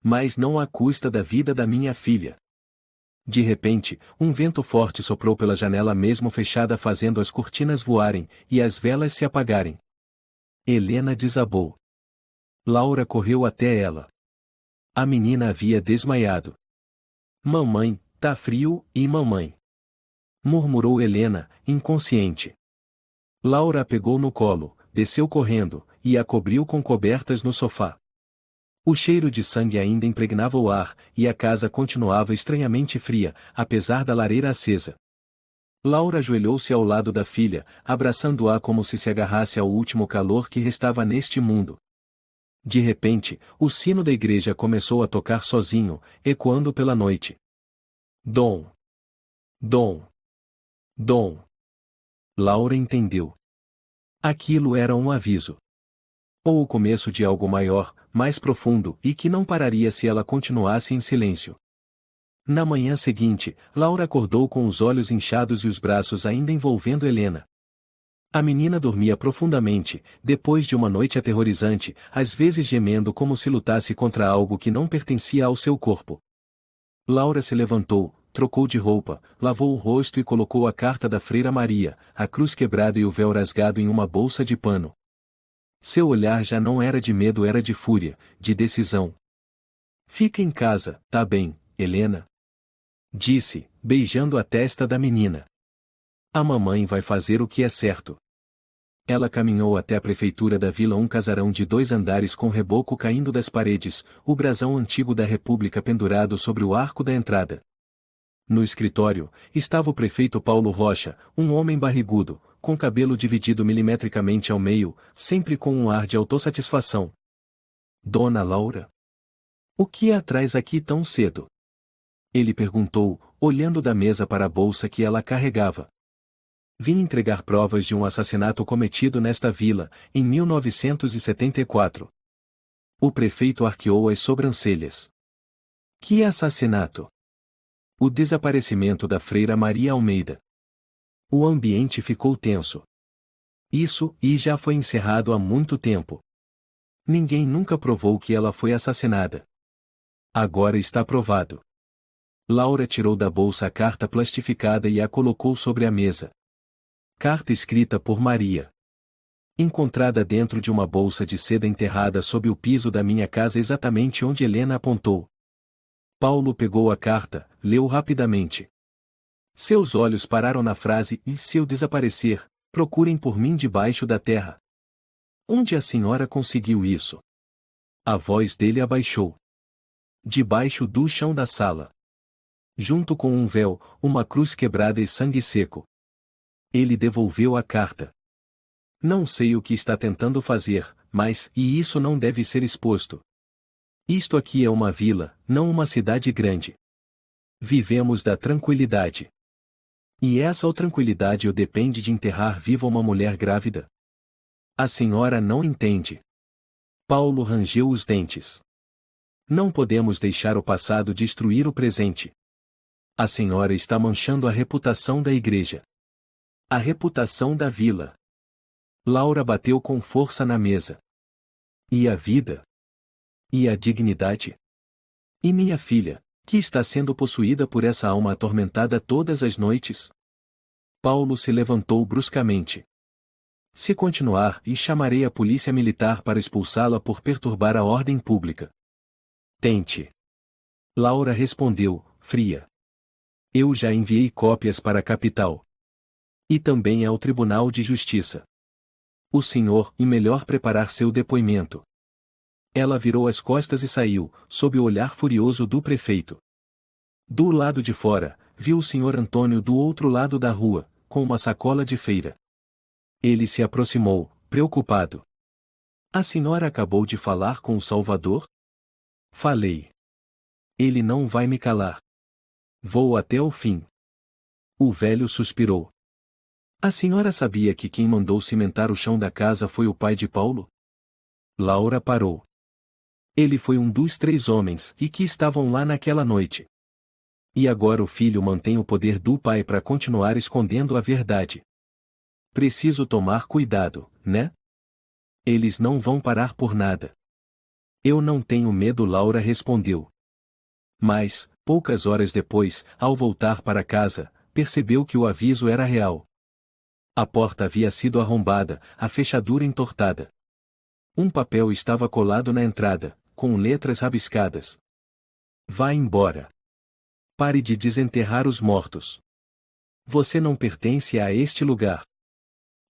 Mas não à custa da vida da minha filha. De repente, um vento forte soprou pela janela mesmo fechada, fazendo as cortinas voarem, e as velas se apagarem. Helena desabou. Laura correu até ela. A menina havia desmaiado. Mamãe, tá frio, e mamãe? Murmurou Helena, inconsciente. Laura a pegou no colo, desceu correndo, e a cobriu com cobertas no sofá. O cheiro de sangue ainda impregnava o ar, e a casa continuava estranhamente fria, apesar da lareira acesa. Laura ajoelhou-se ao lado da filha, abraçando-a como se agarrasse ao último calor que restava neste mundo. De repente, o sino da igreja começou a tocar sozinho, ecoando pela noite. Dom! Dom! Dom! Laura entendeu. Aquilo era um aviso. Ou o começo de algo maior, mais profundo, e que não pararia se ela continuasse em silêncio. Na manhã seguinte, Laura acordou com os olhos inchados e os braços ainda envolvendo Helena. A menina dormia profundamente, depois de uma noite aterrorizante, às vezes gemendo como se lutasse contra algo que não pertencia ao seu corpo. Laura se levantou, trocou de roupa, lavou o rosto e colocou a carta da freira Maria, a cruz quebrada e o véu rasgado em uma bolsa de pano. Seu olhar já não era de medo, era de fúria, de decisão. Fica em casa, tá bem, Helena? Disse, beijando a testa da menina. A mamãe vai fazer o que é certo. Ela caminhou até a prefeitura da vila, um casarão de 2 andares com reboco caindo das paredes, o brasão antigo da República pendurado sobre o arco da entrada. No escritório, estava o prefeito Paulo Rocha, um homem barrigudo, com cabelo dividido milimetricamente ao meio, sempre com um ar de autossatisfação. Dona Laura? O que a traz aqui tão cedo? Ele perguntou, olhando da mesa para a bolsa que ela carregava. Vim entregar provas de um assassinato cometido nesta vila, em 1974. O prefeito arqueou as sobrancelhas. Que assassinato? O desaparecimento da freira Maria Almeida. O ambiente ficou tenso. Isso, e já foi encerrado há muito tempo. Ninguém nunca provou que ela foi assassinada. Agora está provado. Laura tirou da bolsa a carta plastificada e a colocou sobre a mesa. Carta escrita por Maria. Encontrada dentro de uma bolsa de seda enterrada sob o piso da minha casa exatamente onde Helena apontou. Paulo pegou a carta, leu rapidamente. Seus olhos pararam na frase "e se eu desaparecer, procurem por mim debaixo da terra". Onde a senhora conseguiu isso? A voz dele abaixou. Debaixo do chão da sala. Junto com um véu, uma cruz quebrada e sangue seco. Ele devolveu a carta. Não sei o que está tentando fazer, mas, e isso não deve ser exposto. Isto aqui é uma vila, não uma cidade grande. Vivemos da tranquilidade. E essa tranquilidade ou depende de enterrar viva uma mulher grávida? A senhora não entende. Paulo rangeu os dentes. Não podemos deixar o passado destruir o presente. A senhora está manchando a reputação da igreja. A reputação da vila. Laura bateu com força na mesa. E a vida? E a dignidade? E minha filha, que está sendo possuída por essa alma atormentada todas as noites? Paulo se levantou bruscamente. Se continuar, e chamarei a polícia militar para expulsá-la por perturbar a ordem pública. Tente. Laura respondeu, fria. Eu já enviei cópias para a capital. E também ao Tribunal de Justiça. O senhor, e melhor preparar seu depoimento. Ela virou as costas e saiu, sob o olhar furioso do prefeito. Do lado de fora, viu o senhor Antônio do outro lado da rua, com uma sacola de feira. Ele se aproximou, preocupado. A senhora acabou de falar com o Salvador? Falei. Ele não vai me calar. Vou até o fim. O velho suspirou. A senhora sabia que quem mandou cimentar o chão da casa foi o pai de Paulo? Laura parou. Ele foi um dos 3 homens e que estavam lá naquela noite. E agora o filho mantém o poder do pai para continuar escondendo a verdade. Preciso tomar cuidado, né? Eles não vão parar por nada. Eu não tenho medo, Laura respondeu. Mas, poucas horas depois, ao voltar para casa, percebeu que o aviso era real. A porta havia sido arrombada, a fechadura entortada. Um papel estava colado na entrada, com letras rabiscadas. Vá embora. Pare de desenterrar os mortos. Você não pertence a este lugar.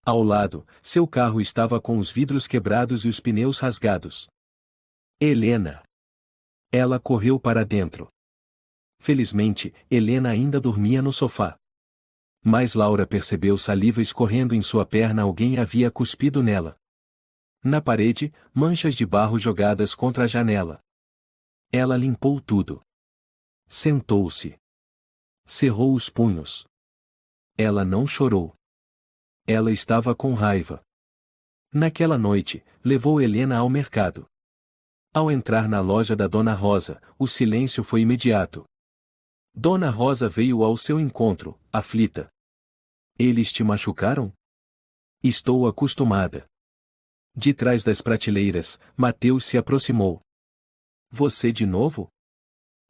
Ao lado, seu carro estava com os vidros quebrados e os pneus rasgados. Helena. Ela correu para dentro. Felizmente, Helena ainda dormia no sofá. Mas Laura percebeu saliva escorrendo em sua perna. Alguém havia cuspido nela. Na parede, manchas de barro jogadas contra a janela. Ela limpou tudo. Sentou-se. Cerrou os punhos. Ela não chorou. Ela estava com raiva. Naquela noite, levou Helena ao mercado. Ao entrar na loja da Dona Rosa, o silêncio foi imediato. Dona Rosa veio ao seu encontro, aflita. Eles te machucaram? Estou acostumada. De trás das prateleiras, Mateus se aproximou. Você de novo?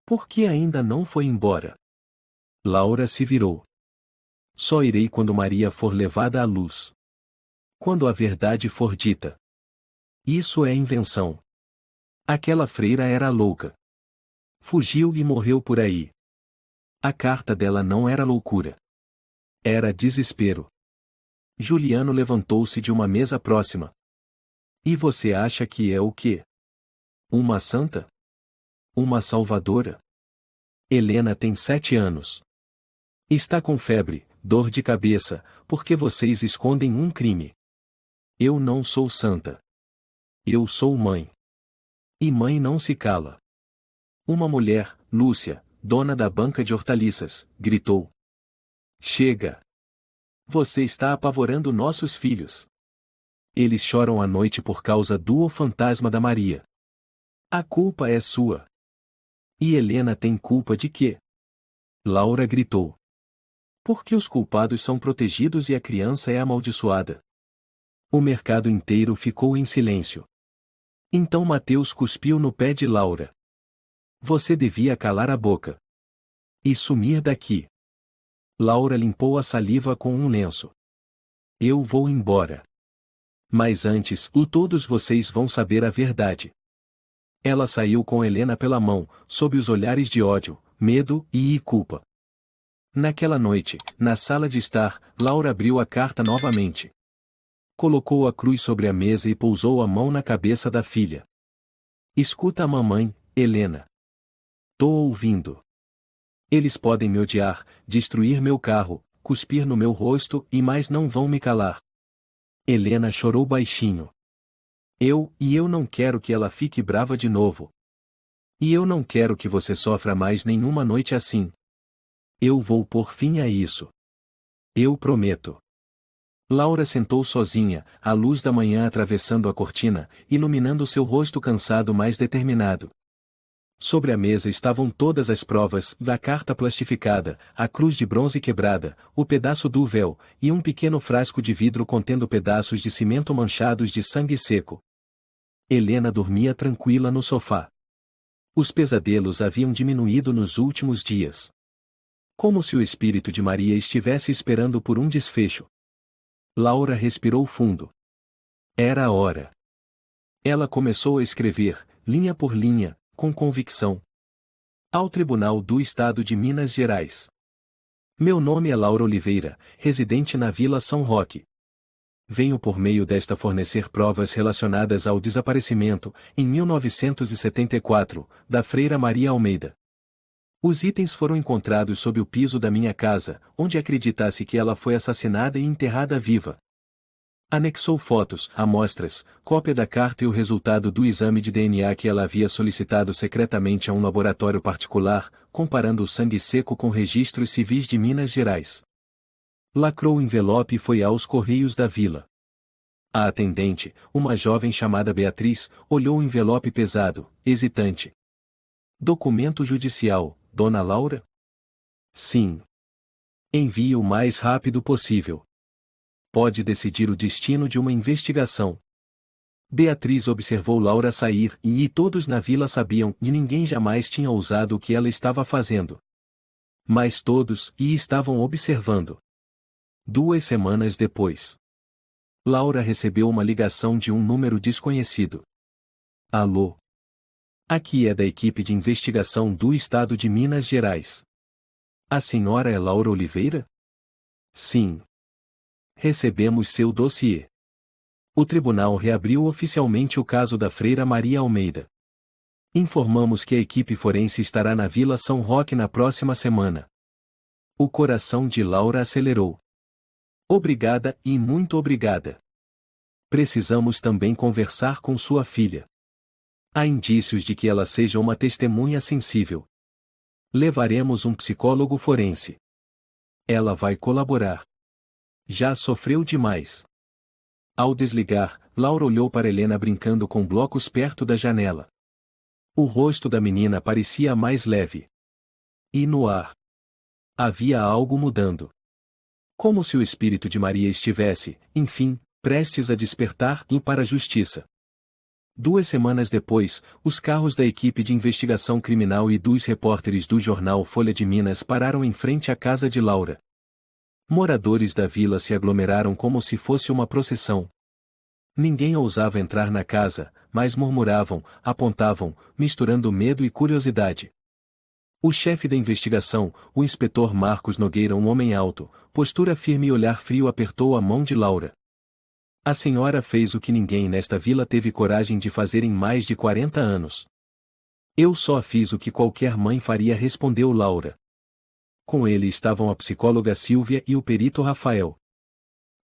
Por que ainda não foi embora? Laura se virou. Só irei quando Maria for levada à luz. Quando a verdade for dita. Isso é invenção. Aquela freira era louca. Fugiu e morreu por aí. A carta dela não era loucura. Era desespero. Juliano levantou-se de uma mesa próxima. E você acha que é o quê? Uma santa? Uma salvadora? Helena tem 7 anos. Está com febre, dor de cabeça, porque vocês escondem um crime. Eu não sou santa. Eu sou mãe. E mãe não se cala. Uma mulher, Lúcia, dona da banca de hortaliças, gritou. Chega! Você está apavorando nossos filhos. Eles choram à noite por causa do fantasma da Maria. A culpa é sua. E Helena tem culpa de quê? Laura gritou. Porque os culpados são protegidos e a criança é amaldiçoada. O mercado inteiro ficou em silêncio. Então Mateus cuspiu no pé de Laura. Você devia calar a boca. E sumir daqui. Laura limpou a saliva com um lenço. Eu vou embora. Mas antes, todos vocês vão saber a verdade. Ela saiu com Helena pela mão, sob os olhares de ódio, medo e culpa. Naquela noite, na sala de estar, Laura abriu a carta novamente. Colocou a cruz sobre a mesa e pousou a mão na cabeça da filha. Escuta a mamãe, Helena. Tô ouvindo. Eles podem me odiar, destruir meu carro, cuspir no meu rosto e mais não vão me calar. Helena chorou baixinho. Eu não quero que ela fique brava de novo. E eu não quero que você sofra mais nenhuma noite assim. Eu vou pôr fim a isso. Eu prometo. Laura sentou sozinha, a luz da manhã atravessando a cortina, iluminando seu rosto cansado mas determinado. Sobre a mesa estavam todas as provas, da carta plastificada, a cruz de bronze quebrada, o pedaço do véu, e um pequeno frasco de vidro contendo pedaços de cimento manchados de sangue seco. Helena dormia tranquila no sofá. Os pesadelos haviam diminuído nos últimos dias. Como se o espírito de Maria estivesse esperando por um desfecho. Laura respirou fundo. Era a hora. Ela começou a escrever, linha por linha, com convicção. Ao Tribunal do Estado de Minas Gerais. Meu nome é Laura Oliveira, residente na Vila São Roque. Venho por meio desta fornecer provas relacionadas ao desaparecimento, em 1974, da freira Maria Almeida. Os itens foram encontrados sob o piso da minha casa, onde acreditasse que ela foi assassinada e enterrada viva. Anexou fotos, amostras, cópia da carta e o resultado do exame de DNA que ela havia solicitado secretamente a um laboratório particular, comparando o sangue seco com registros civis de Minas Gerais. Lacrou o envelope e foi aos Correios da Vila. A atendente, uma jovem chamada Beatriz, olhou o envelope pesado, hesitante. Documento judicial, Dona Laura? Sim. Envie o mais rápido possível. Pode decidir o destino de uma investigação. Beatriz observou Laura sair e todos na vila sabiam e ninguém jamais tinha ousado o que ela estava fazendo. Mas todos estavam observando. 2 semanas depois. Laura recebeu uma ligação de um número desconhecido. Alô? Aqui é da equipe de investigação do Estado de Minas Gerais. A senhora é Laura Oliveira? Sim. Recebemos seu dossiê. O tribunal reabriu oficialmente o caso da freira Maria Almeida. Informamos que a equipe forense estará na Vila São Roque na próxima semana. O coração de Laura acelerou. Obrigada e muito obrigada. Precisamos também conversar com sua filha. Há indícios de que ela seja uma testemunha sensível. Levaremos um psicólogo forense. Ela vai colaborar. Já sofreu demais. Ao desligar, Laura olhou para Helena brincando com blocos perto da janela. O rosto da menina parecia mais leve. E no ar. Havia algo mudando. Como se o espírito de Maria estivesse, enfim, prestes a despertar e para a justiça. 2 semanas depois, os carros da equipe de investigação criminal e dos repórteres do jornal Folha de Minas pararam em frente à casa de Laura. Moradores da vila se aglomeraram como se fosse uma procissão. Ninguém ousava entrar na casa, mas murmuravam, apontavam, misturando medo e curiosidade. O chefe da investigação, o inspetor Marcos Nogueira, um homem alto, postura firme e olhar frio, apertou a mão de Laura. A senhora fez o que ninguém nesta vila teve coragem de fazer em mais de 40 anos. Eu só fiz o que qualquer mãe faria, respondeu Laura. Com ele estavam a psicóloga Silvia e o perito Rafael.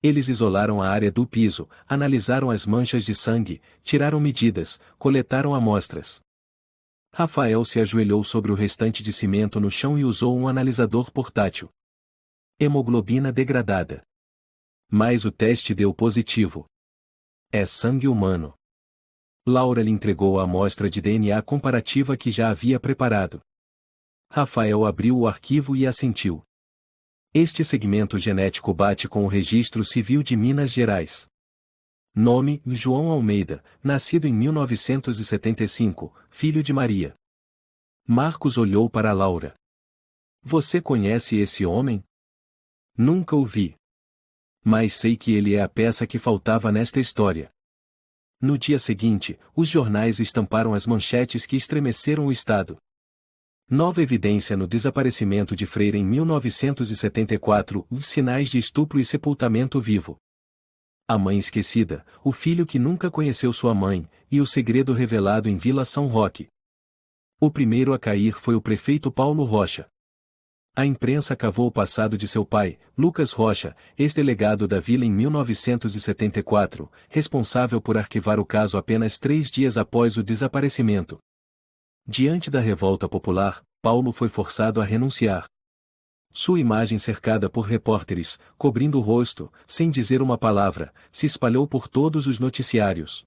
Eles isolaram a área do piso, analisaram as manchas de sangue, tiraram medidas, coletaram amostras. Rafael se ajoelhou sobre o restante de cimento no chão e usou um analisador portátil. Hemoglobina degradada. Mas o teste deu positivo. É sangue humano. Laura lhe entregou a amostra de DNA comparativa que já havia preparado. Rafael abriu o arquivo e assentiu. Este segmento genético bate com o Registro Civil de Minas Gerais. Nome: João Almeida, nascido em 1975, filho de Maria. Marcos olhou para Laura. Você conhece esse homem? Nunca o vi. Mas sei que ele é a peça que faltava nesta história. No dia seguinte, os jornais estamparam as manchetes que estremeceram o Estado. Nova evidência no desaparecimento de Freira em 1974, sinais de estupro e sepultamento vivo. A mãe esquecida, o filho que nunca conheceu sua mãe, e o segredo revelado em Vila São Roque. O primeiro a cair foi o prefeito Paulo Rocha. A imprensa cavou o passado de seu pai, Lucas Rocha, ex-delegado da vila em 1974, responsável por arquivar o caso apenas 3 dias após o desaparecimento. Diante da revolta popular, Paulo foi forçado a renunciar. Sua imagem, cercada por repórteres, cobrindo o rosto, sem dizer uma palavra, se espalhou por todos os noticiários.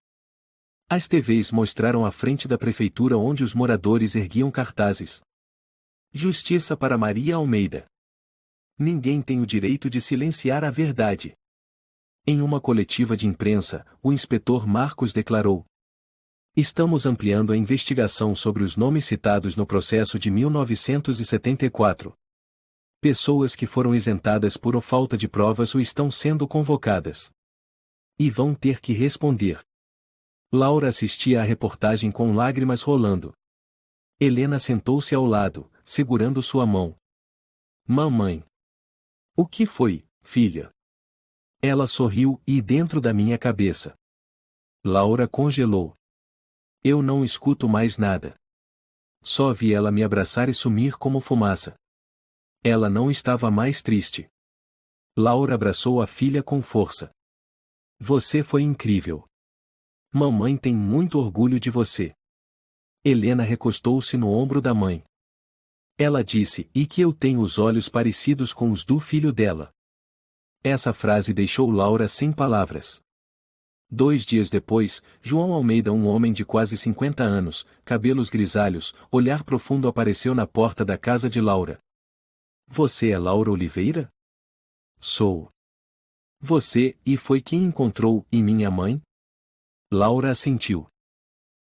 As TVs mostraram a frente da prefeitura onde os moradores erguiam cartazes. Justiça para Maria Almeida. Ninguém tem o direito de silenciar a verdade. Em uma coletiva de imprensa, o inspetor Marcos declarou: estamos ampliando a investigação sobre os nomes citados no processo de 1974. Pessoas que foram isentadas por falta de provas ou estão sendo convocadas. E vão ter que responder. Laura assistia à reportagem com lágrimas rolando. Helena sentou-se ao lado, segurando sua mão. Mamãe. O que foi, filha? Ela sorriu e dentro da minha cabeça. Laura congelou. Eu não escuto mais nada. Só vi ela me abraçar e sumir como fumaça. Ela não estava mais triste. Laura abraçou a filha com força. Você foi incrível. Mamãe tem muito orgulho de você. Helena recostou-se no ombro da mãe. Ela disse, e que eu tenho os olhos parecidos com os do filho dela. Essa frase deixou Laura sem palavras. 2 dias depois, João Almeida, um homem de quase 50 anos, cabelos grisalhos, olhar profundo, apareceu na porta da casa de Laura. Você é Laura Oliveira? Sou. Você, e foi quem encontrou em minha mãe? Laura assentiu.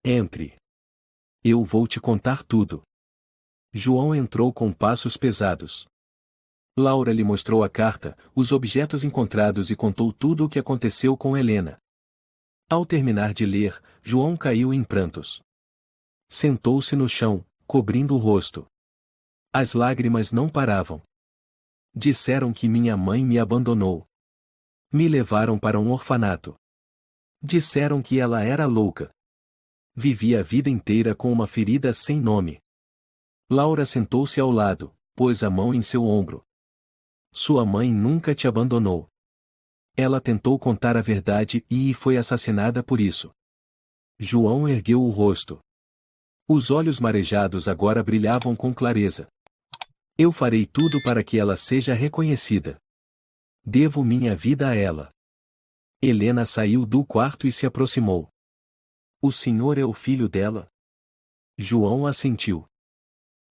Entre. Eu vou te contar tudo. João entrou com passos pesados. Laura lhe mostrou a carta, os objetos encontrados e contou tudo o que aconteceu com Helena. Ao terminar de ler, João caiu em prantos. Sentou-se no chão, cobrindo o rosto. As lágrimas não paravam. Disseram que minha mãe me abandonou. Me levaram para um orfanato. Disseram que ela era louca. Vivia a vida inteira com uma ferida sem nome. Laura sentou-se ao lado, pôs a mão em seu ombro. Sua mãe nunca te abandonou. Ela tentou contar a verdade e foi assassinada por isso. João ergueu o rosto. Os olhos marejados agora brilhavam com clareza. Eu farei tudo para que ela seja reconhecida. Devo minha vida a ela. Helena saiu do quarto e se aproximou. O senhor é o filho dela? João assentiu.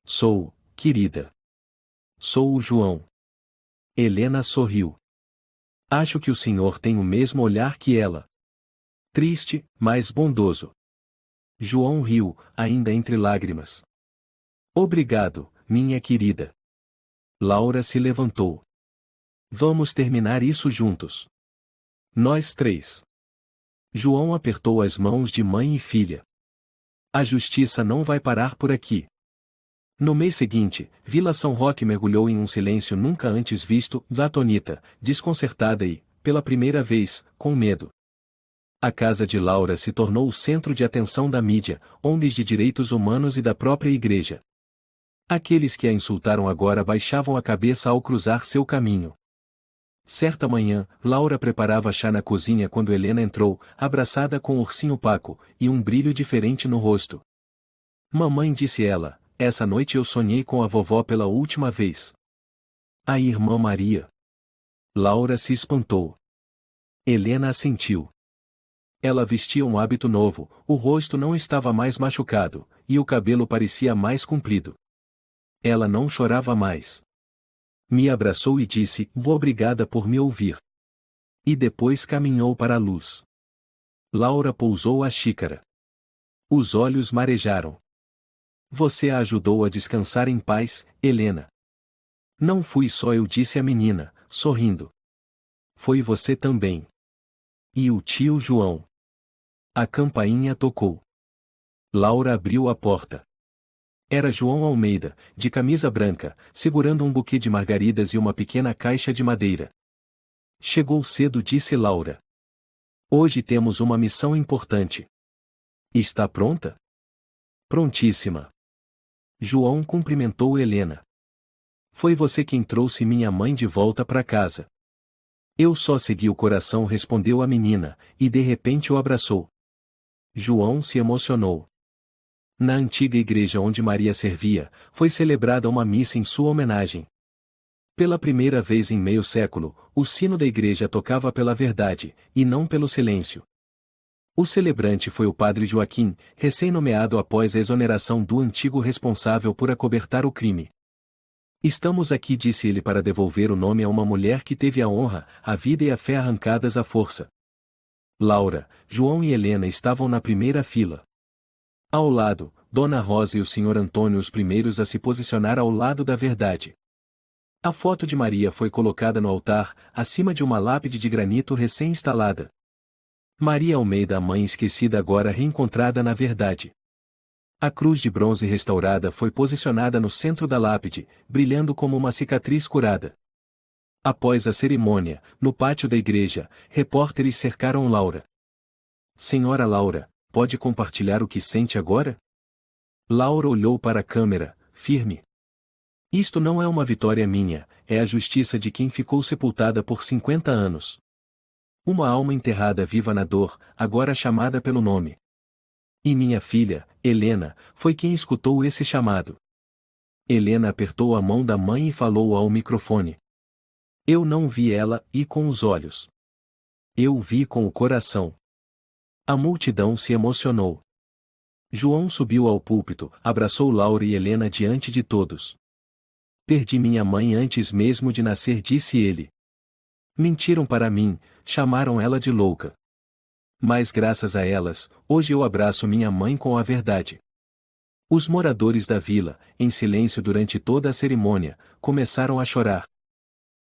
Sou, querida. Sou o João. Helena sorriu. Acho que o senhor tem o mesmo olhar que ela. Triste, mas bondoso. João riu, ainda entre lágrimas. Obrigado, minha querida. Laura se levantou. Vamos terminar isso juntos. Nós três. João apertou as mãos de mãe e filha. A justiça não vai parar por aqui. No mês seguinte, Vila São Roque mergulhou em um silêncio nunca antes visto, atônita, desconcertada e, pela primeira vez, com medo. A casa de Laura se tornou o centro de atenção da mídia, homens de direitos humanos e da própria igreja. Aqueles que a insultaram agora baixavam a cabeça ao cruzar seu caminho. Certa manhã, Laura preparava chá na cozinha quando Helena entrou, abraçada com o ursinho Paco, e um brilho diferente no rosto. Mamãe, disse ela, essa noite eu sonhei com a vovó pela última vez. A irmã Maria. Laura se espantou. Helena assentiu. Ela vestia um hábito novo, o rosto não estava mais machucado, e o cabelo parecia mais comprido. Ela não chorava mais. Me abraçou e disse, obrigada por me ouvir. E depois caminhou para a luz. Laura pousou a xícara. Os olhos marejaram. Você a ajudou a descansar em paz, Helena. Não fui só eu, disse a menina, sorrindo. Foi você também. E o tio João. A campainha tocou. Laura abriu a porta. Era João Almeida, de camisa branca, segurando um buquê de margaridas e uma pequena caixa de madeira. Chegou cedo, disse Laura. Hoje temos uma missão importante. Está pronta? Prontíssima. João cumprimentou Helena. Foi você quem trouxe minha mãe de volta para casa. Eu só segui o coração, respondeu a menina, e de repente o abraçou. João se emocionou. Na antiga igreja onde Maria servia, foi celebrada uma missa em sua homenagem. Pela primeira vez em meio século, o sino da igreja tocava pela verdade, e não pelo silêncio. O celebrante foi o padre Joaquim, recém-nomeado após a exoneração do antigo responsável por acobertar o crime. Estamos aqui, disse ele, para devolver o nome a uma mulher que teve a honra, a vida e a fé arrancadas à força. Laura, João e Helena estavam na primeira fila. Ao lado, Dona Rosa e o Sr. Antônio, os primeiros a se posicionar ao lado da verdade. A foto de Maria foi colocada no altar, acima de uma lápide de granito recém-instalada. Maria Almeida, a mãe esquecida, agora reencontrada na verdade. A cruz de bronze restaurada foi posicionada no centro da lápide, brilhando como uma cicatriz curada. Após a cerimônia, no pátio da igreja, repórteres cercaram Laura. Senhora Laura, pode compartilhar o que sente agora? Laura olhou para a câmera, firme. Isto não é uma vitória minha, é a justiça de quem ficou sepultada por 50 anos. Uma alma enterrada viva na dor, agora chamada pelo nome. E minha filha, Helena, foi quem escutou esse chamado. Helena apertou a mão da mãe e falou ao microfone. Eu não vi ela, e com os olhos. Eu vi com o coração. A multidão se emocionou. João subiu ao púlpito, abraçou Laura e Helena diante de todos. Perdi minha mãe antes mesmo de nascer, disse ele. Mentiram para mim, chamaram ela de louca. Mas graças a elas, hoje eu abraço minha mãe com a verdade. Os moradores da vila, em silêncio durante toda a cerimônia, começaram a chorar.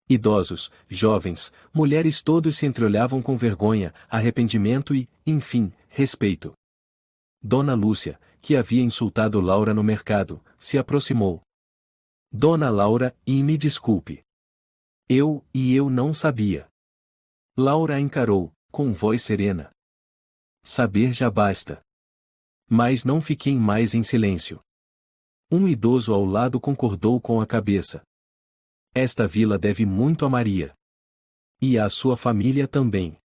Idosos, jovens, mulheres, todos se entreolhavam com vergonha, arrependimento e, enfim, respeito. Dona Lúcia, que havia insultado Laura no mercado, se aproximou. Dona Laura, e me desculpe. Eu não sabia. Laura a encarou, com voz serena. Saber já basta. Mas não fiquem mais em silêncio. Um idoso ao lado concordou com a cabeça. Esta vila deve muito a Maria. E à sua família também.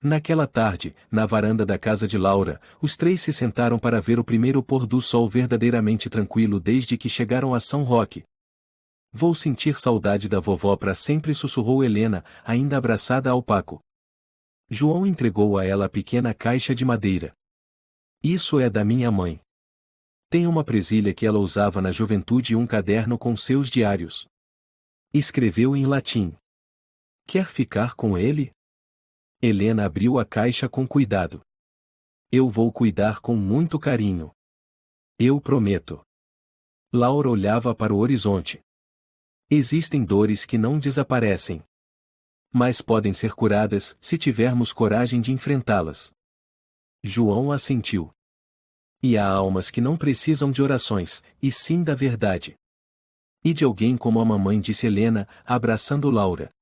Naquela tarde, na varanda da casa de Laura, os três se sentaram para ver o primeiro pôr do sol verdadeiramente tranquilo desde que chegaram a São Roque. Vou sentir saudade da vovó para sempre, sussurrou Helena, ainda abraçada ao Paco. João entregou a ela a pequena caixa de madeira. Isso é da minha mãe. Tem uma presilha que ela usava na juventude e um caderno com seus diários. Escreveu em latim. Quer ficar com ele? Helena abriu a caixa com cuidado. Eu vou cuidar com muito carinho. Eu prometo. Laura olhava para o horizonte. Existem dores que não desaparecem. Mas podem ser curadas se tivermos coragem de enfrentá-las. João assentiu. E há almas que não precisam de orações, e sim da verdade. E de alguém como a mamãe, disse Helena, abraçando Laura.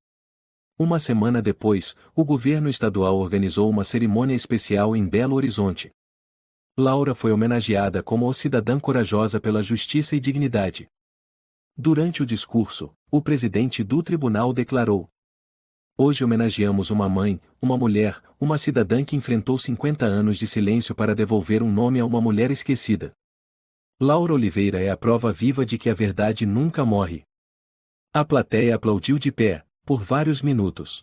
Uma semana depois, o governo estadual organizou uma cerimônia especial em Belo Horizonte. Laura foi homenageada como cidadã corajosa pela justiça e dignidade. Durante o discurso, o presidente do tribunal declarou: hoje homenageamos uma mãe, uma mulher, uma cidadã que enfrentou 50 anos de silêncio para devolver um nome a uma mulher esquecida. Laura Oliveira é a prova viva de que a verdade nunca morre. A plateia aplaudiu de pé, por vários minutos.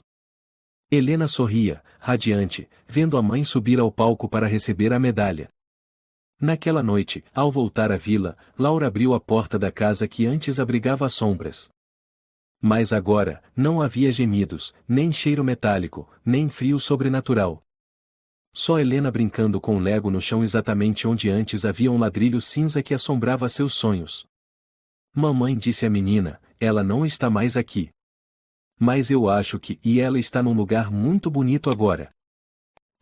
Helena sorria, radiante, vendo a mãe subir ao palco para receber a medalha. Naquela noite, ao voltar à vila, Laura abriu a porta da casa que antes abrigava sombras. Mas agora, não havia gemidos, nem cheiro metálico, nem frio sobrenatural. Só Helena brincando com o Lego no chão exatamente onde antes havia um ladrilho cinza que assombrava seus sonhos. Mamãe, disse a menina, ela não está mais aqui. Mas eu acho que, e ela está num lugar muito bonito agora.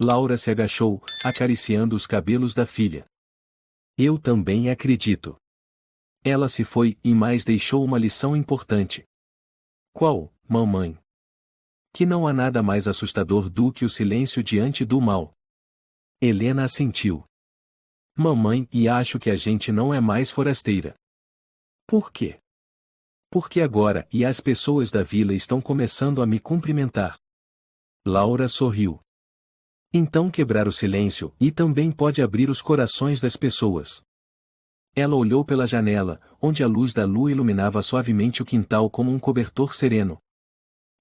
Laura se agachou, acariciando os cabelos da filha. Eu também acredito. Ela se foi, e mais deixou uma lição importante. Qual, mamãe? Que não há nada mais assustador do que o silêncio diante do mal. Helena assentiu. Mamãe, e acho que a gente não é mais forasteira. Por quê? Porque agora, e as pessoas da vila estão começando a me cumprimentar. Laura sorriu. Então quebrar o silêncio, e também pode abrir os corações das pessoas. Ela olhou pela janela, onde a luz da lua iluminava suavemente o quintal como um cobertor sereno.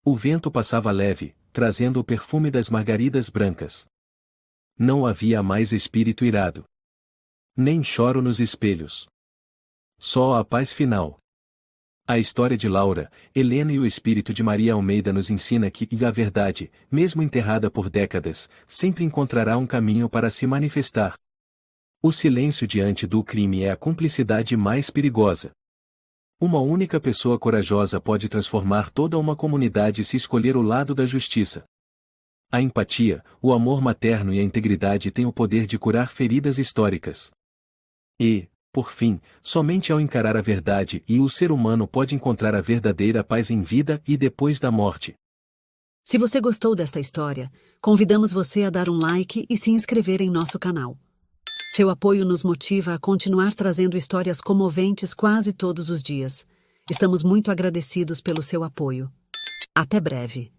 O vento passava leve, trazendo o perfume das margaridas brancas. Não havia mais espírito irado. Nem choro nos espelhos. Só a paz final. A história de Laura, Helena e o espírito de Maria Almeida nos ensina que a verdade, mesmo enterrada por décadas, sempre encontrará um caminho para se manifestar. O silêncio diante do crime é a cumplicidade mais perigosa. Uma única pessoa corajosa pode transformar toda uma comunidade se escolher o lado da justiça. A empatia, o amor materno e a integridade têm o poder de curar feridas históricas. E, por fim, somente ao encarar a verdade o ser humano pode encontrar a verdadeira paz em vida e depois da morte.
Se você gostou desta história, convidamos você a dar um like e se inscrever em nosso canal. Seu apoio nos motiva a continuar trazendo histórias comoventes quase todos os dias. Estamos muito agradecidos pelo seu apoio. Até breve.